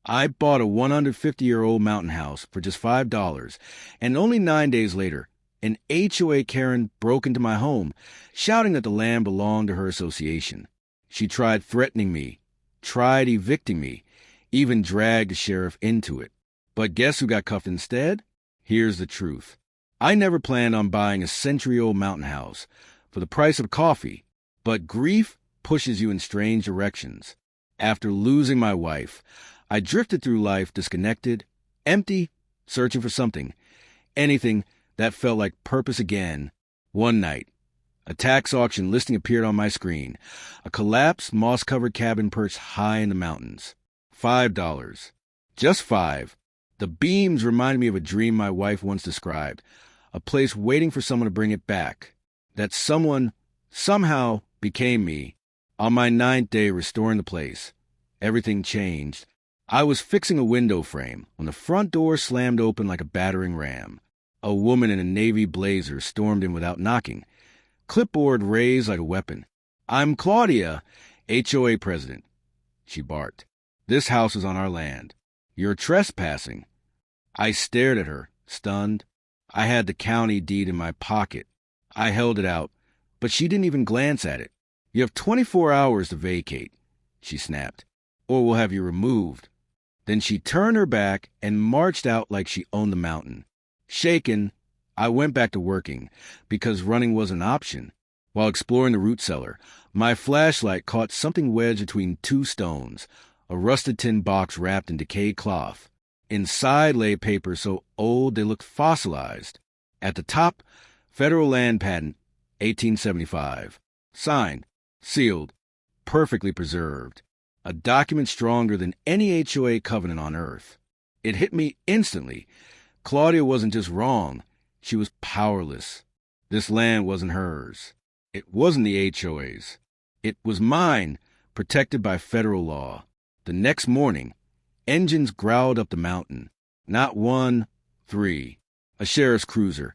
I bought a 150-year-old mountain house for just $5, and only 9 days later, an HOA Karen broke into my home, shouting that the land belonged to her association. She tried threatening me, tried evicting me, even dragged the sheriff into it. But guess who got cuffed instead? Here's the truth. I never planned on buying a century-old mountain house for the price of coffee, but grief pushes you in strange directions. After losing my wife, I drifted through life disconnected, empty, searching for something, anything that felt like purpose again. One night, a tax auction listing appeared on my screen, a collapsed, moss-covered cabin perched high in the mountains. $5. Just $5. The beams reminded me of a dream my wife once described, a place waiting for someone to bring it back. That someone, somehow, became me. On my 9th day restoring the place, everything changed. I was fixing a window frame when the front door slammed open like a battering ram. A woman in a navy blazer stormed in without knocking, clipboard raised like a weapon. "I'm Claudia, HOA president," she barked. "This house is on our land. You're trespassing." I stared at her, stunned. I had the county deed in my pocket. I held it out, but she didn't even glance at it. "You have 24 hours to vacate," she snapped, "or we'll have you removed." Then she turned her back and marched out like she owned the mountain. Shaken, I went back to working, because running was an option. While exploring the root cellar, my flashlight caught something wedged between two stones, a rusted tin box wrapped in decayed cloth. Inside lay papers so old they looked fossilized. At the top, Federal Land Patent, 1875. Signed, sealed, perfectly preserved. A document stronger than any HOA covenant on earth. It hit me instantly. Claudia wasn't just wrong. She was powerless. This land wasn't hers. It wasn't the HOA's. It was mine, protected by federal law. The next morning, engines growled up the mountain. Not one, 3. A sheriff's cruiser,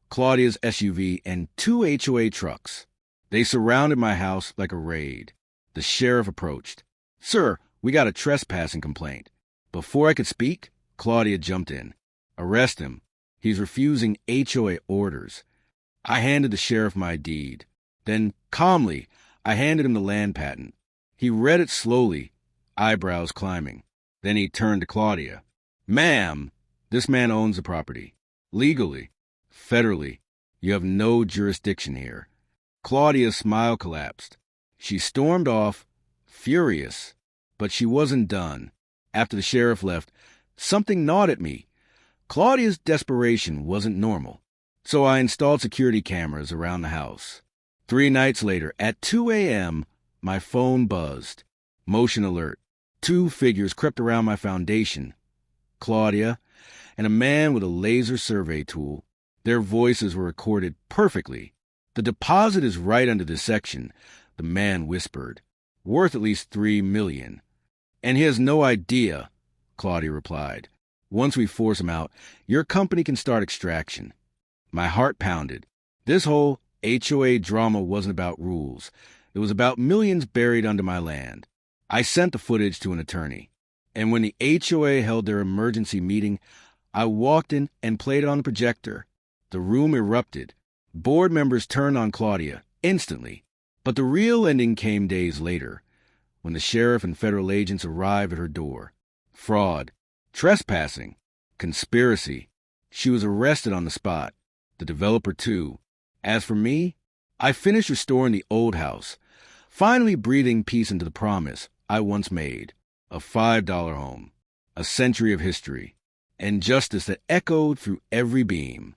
Claudia's SUV, and 2 HOA trucks. They surrounded my house like a raid. The sheriff approached. "Sir, we got a trespassing complaint." Before I could speak, Claudia jumped in. "Arrest him. He's refusing HOA orders." I handed the sheriff my deed. Then, calmly, I handed him the land patent. He read it slowly, eyebrows climbing. Then he turned to Claudia. "Ma'am, this man owns the property. Legally, federally, you have no jurisdiction here." Claudia's smile collapsed. She stormed off, furious. But she wasn't done. After the sheriff left, something gnawed at me. Claudia's desperation wasn't normal. So I installed security cameras around the house. 3 nights later, at 2 a.m., my phone buzzed. Motion alert. 2 figures crept around my foundation. Claudia and a man with a laser survey tool. Their voices were recorded perfectly. "The deposit is right under this section," the man whispered. "Worth at least $3 million. "And he has no idea," Claudia replied. "Once we force him out, your company can start extraction." My heart pounded. This whole HOA drama wasn't about rules. It was about millions buried under my land. I sent the footage to an attorney. And when the HOA held their emergency meeting, I walked in and played it on the projector. The room erupted. Board members turned on Claudia instantly. But the real ending came days later, when the sheriff and federal agents arrived at her door. Fraud, trespassing, conspiracy. She was arrested on the spot. The developer, too. As for me, I finished restoring the old house, finally breathing peace into the promise I once made. A $5 home, a century of history, and justice that echoed through every beam.